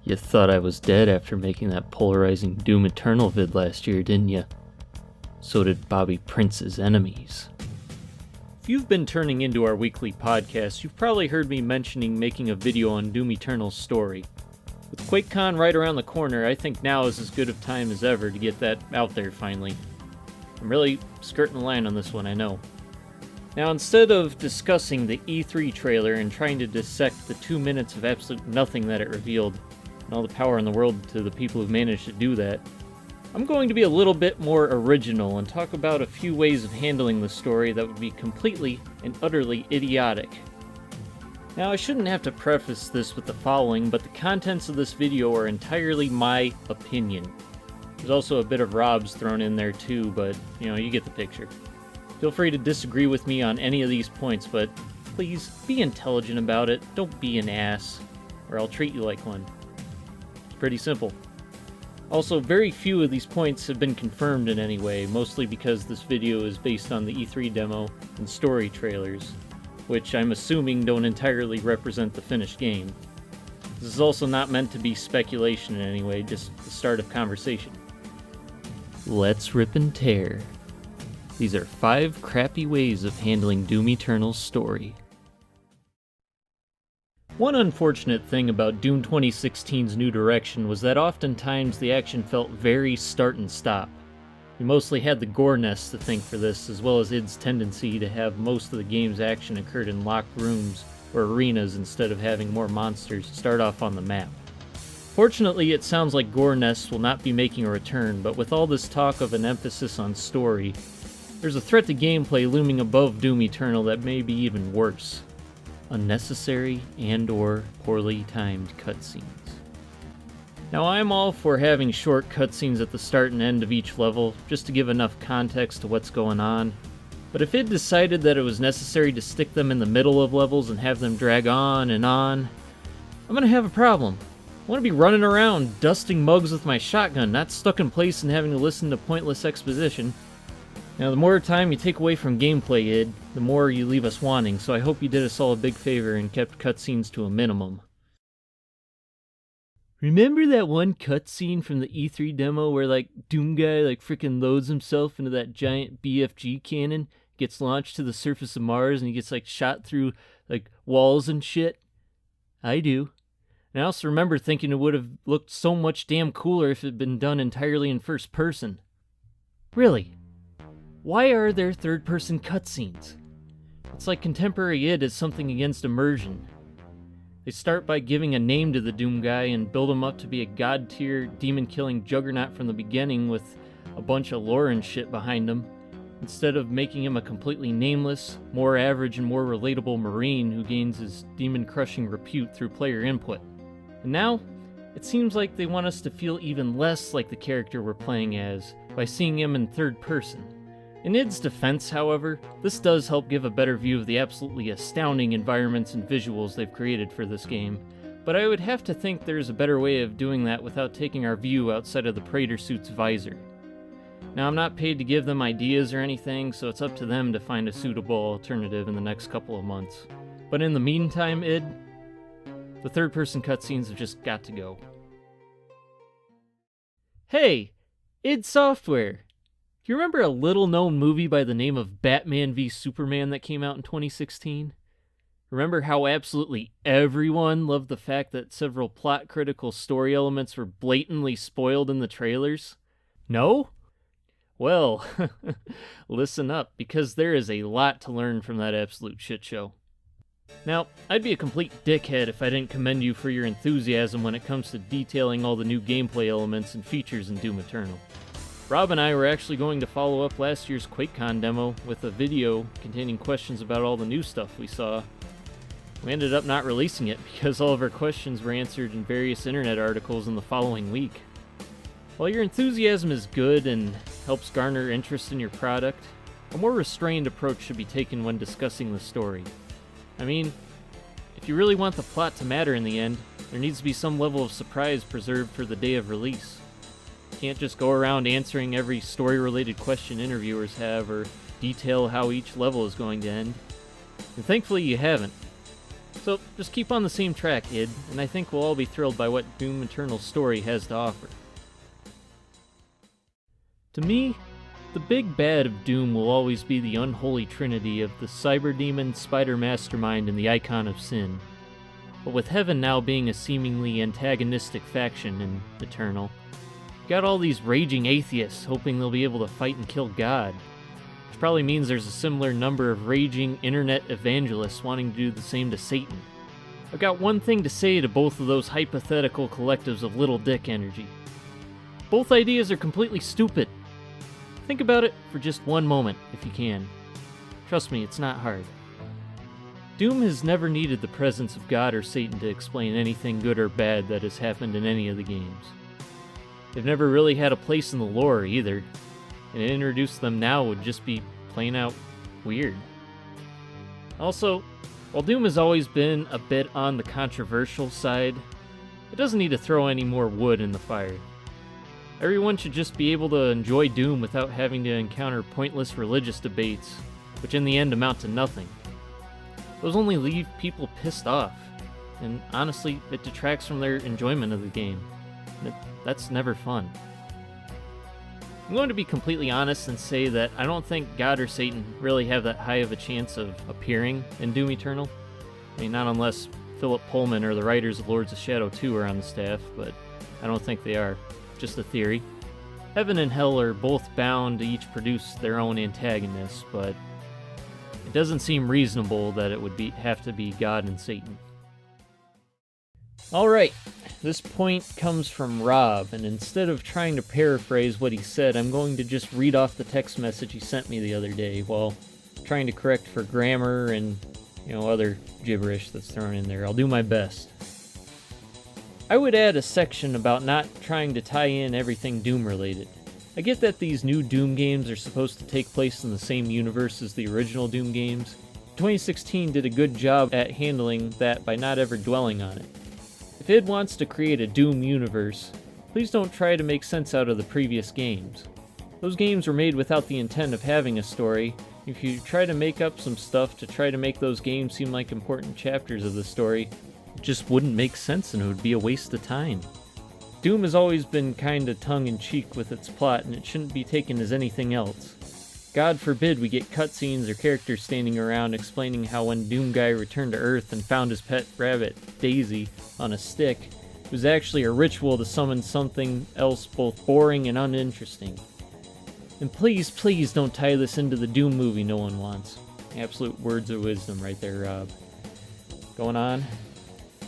You thought I was dead after making that polarizing Doom Eternal vid last year, didn't you? So did Bobby Prince's enemies. If you've been turning into our weekly podcast, you've probably heard me mentioning making a video on Doom Eternal's story. With Quakecon right around the corner, I think now is as good of time as ever to get that out there finally. I'm really skirting the line on this one, I know. Now, instead of discussing the E3 trailer and trying to dissect the 2 minutes of absolute nothing that it revealed, and all the power in the world to the people who've managed to do that, I'm going to be a little bit more original and talk about a few ways of handling the story that would be completely and utterly idiotic. Now, I shouldn't have to preface this with the following, but the contents of this video are entirely my opinion. There's also a bit of Rob's thrown in there too, but, you get the picture. Feel free to disagree with me on any of these points, but please be intelligent about it. Don't be an ass, or I'll treat you like one. It's pretty simple. Also, very few of these points have been confirmed in any way, mostly because this video is based on the E3 demo and story trailers, which I'm assuming don't entirely represent the finished game. This is also not meant to be speculation in any way, just the start of conversation. Let's rip and tear. These are 5 crappy ways of handling Doom Eternal's story. One unfortunate thing about Doom 2016's new direction was that oftentimes the action felt very start and stop. We mostly had the gore nest to thank for this, as well as id's tendency to have most of the game's action occurred in locked rooms or arenas instead of having more monsters start off on the map. Fortunately, it sounds like gore nests will not be making a return, but with all this talk of an emphasis on story, there's a threat to gameplay looming above Doom Eternal that may be even worse. Unnecessary and/or poorly timed cutscenes. Now, I'm all for having short cutscenes at the start and end of each level, just to give enough context to what's going on. But if it decided that it was necessary to stick them in the middle of levels and have them drag on and on, I'm gonna have a problem. I want to be running around, dusting mugs with my shotgun, not stuck in place and having to listen to pointless exposition. Now, the more time you take away from gameplay, id, the more you leave us wanting, so I hope you did us all a big favor and kept cutscenes to a minimum. Remember that one cutscene from the E3 demo where, Doom Guy, frickin' loads himself into that giant BFG cannon, gets launched to the surface of Mars, and he gets, shot through, walls and shit? I do. And I also remember thinking it would have looked so much damn cooler if it had been done entirely in first person. Really? Why are there third-person cutscenes? It's like contemporary id has something against immersion. They start by giving a name to the Doom Guy and build him up to be a god-tier, demon-killing juggernaut from the beginning with a bunch of lore and shit behind him, instead of making him a completely nameless, more average and more relatable Marine who gains his demon-crushing repute through player input. And now, it seems like they want us to feel even less like the character we're playing as by seeing him in third person. In id's defense, however, this does help give a better view of the absolutely astounding environments and visuals they've created for this game, but I would have to think there's a better way of doing that without taking our view outside of the Praetor suit's visor. Now, I'm not paid to give them ideas or anything, so it's up to them to find a suitable alternative in the next couple of months. But in the meantime, id, the third-person cutscenes have just got to go. Hey! id Software! Do you remember a little-known movie by the name of Batman v Superman that came out in 2016? Remember how absolutely everyone loved the fact that several plot-critical story elements were blatantly spoiled in the trailers? No? Well, listen up, because there is a lot to learn from that absolute shitshow. Now, I'd be a complete dickhead if I didn't commend you for your enthusiasm when it comes to detailing all the new gameplay elements and features in Doom Eternal. Rob and I were actually going to follow up last year's Quakecon demo with a video containing questions about all the new stuff we saw. We ended up not releasing it because all of our questions were answered in various internet articles in the following week. While your enthusiasm is good and helps garner interest in your product, a more restrained approach should be taken when discussing the story. I mean, if you really want the plot to matter in the end, there needs to be some level of surprise preserved for the day of release. Can't just go around answering every story-related question interviewers have or detail how each level is going to end. And thankfully you haven't. So just keep on the same track, id, and I think we'll all be thrilled by what Doom Eternal's story has to offer. To me, the big bad of Doom will always be the unholy trinity of the cyber demon, spider mastermind, and the icon of sin. But with Heaven now being a seemingly antagonistic faction in Eternal, you got all these raging atheists hoping they'll be able to fight and kill God. Which probably means there's a similar number of raging internet evangelists wanting to do the same to Satan. I've got one thing to say to both of those hypothetical collectives of little dick energy. Both ideas are completely stupid. Think about it for just one moment, if you can. Trust me, it's not hard. Doom has never needed the presence of God or Satan to explain anything good or bad that has happened in any of the games. They've never really had a place in the lore either, and to introduce them now would just be plain out weird. Also, while Doom has always been a bit on the controversial side, it doesn't need to throw any more wood in the fire. Everyone should just be able to enjoy Doom without having to encounter pointless religious debates, which in the end amount to nothing. Those only leave people pissed off, and honestly, it detracts from their enjoyment of the game. That's never fun. I'm going to be completely honest and say that I don't think God or Satan really have that high of a chance of appearing in Doom Eternal. I mean, not unless Philip Pullman or the writers of Lords of Shadow 2 are on the staff, but I don't think they are. Just a theory. Heaven and Hell are both bound to each produce their own antagonists, but it doesn't seem reasonable that it would have to be God and Satan. Alright, this point comes from Rob, and instead of trying to paraphrase what he said, I'm going to just read off the text message he sent me the other day while trying to correct for grammar and, other gibberish that's thrown in there. I'll do my best. I would add a section about not trying to tie in everything Doom related. I get that these new Doom games are supposed to take place in the same universe as the original Doom games. 2016 did a good job at handling that by not ever dwelling on it. If id wants to create a Doom universe, please don't try to make sense out of the previous games. Those games were made without the intent of having a story. If you try to make up some stuff to try to make those games seem like important chapters of the story, it just wouldn't make sense and it would be a waste of time. Doom has always been kinda tongue-in-cheek with its plot, and it shouldn't be taken as anything else. God forbid we get cutscenes or characters standing around explaining how when Doom Guy returned to Earth and found his pet rabbit, Daisy, on a stick, it was actually a ritual to summon something else both boring and uninteresting. And please, please don't tie this into the Doom movie no one wants. Absolute words of wisdom right there, Rob. Going on.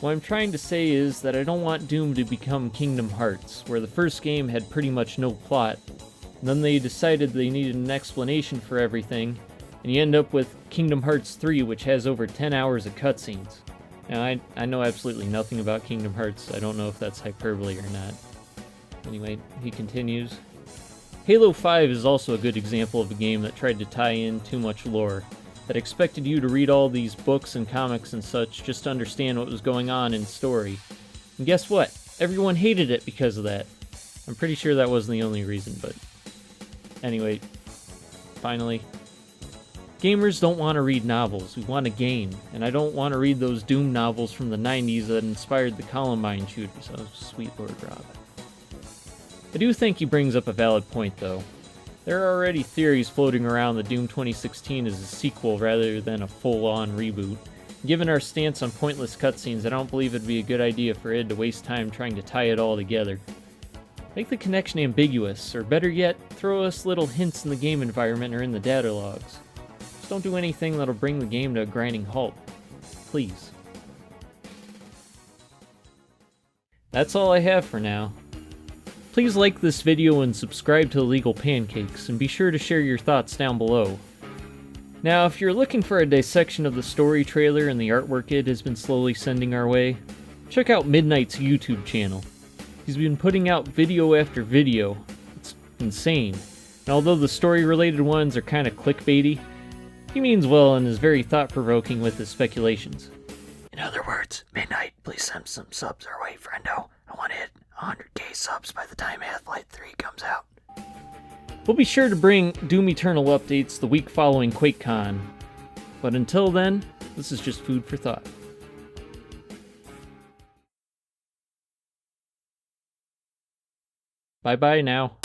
What I'm trying to say is that I don't want Doom to become Kingdom Hearts, where the first game had pretty much no plot, and then they decided they needed an explanation for everything, and you end up with Kingdom Hearts 3, which has over 10 hours of cutscenes. Now, I know absolutely nothing about Kingdom Hearts. I don't know if that's hyperbole or not. Anyway, he continues. Halo 5 is also a good example of a game that tried to tie in too much lore, that expected you to read all these books and comics and such just to understand what was going on in story. And guess what? Everyone hated it because of that. I'm pretty sure that wasn't the only reason, but anyway, finally. Gamers don't want to read novels, we want a game, and I don't want to read those Doom novels from the 90s that inspired the Columbine shooters. Oh, sweet Lord Rob. I do think he brings up a valid point, though. There are already theories floating around that Doom 2016 is a sequel rather than a full-on reboot. Given our stance on pointless cutscenes, I don't believe it'd be a good idea for id to waste time trying to tie it all together. Make the connection ambiguous, or better yet, throw us little hints in the game environment or in the data logs. Just don't do anything that'll bring the game to a grinding halt. Please. That's all I have for now. Please like this video and subscribe to Illegal Pancakes, and be sure to share your thoughts down below. Now, if you're looking for a dissection of the story trailer and the artwork id has been slowly sending our way, check out Midnight's YouTube channel. He's been putting out video after video. It's insane. And although the story-related ones are kinda clickbaity, he means well and is very thought-provoking with his speculations. In other words, Midnight, please send some subs our way, friendo. I want to hit 100k subs by the time Half-Life 3 comes out. We'll be sure to bring Doom Eternal updates the week following Quake Con. But until then, this is just food for thought. Bye-bye now.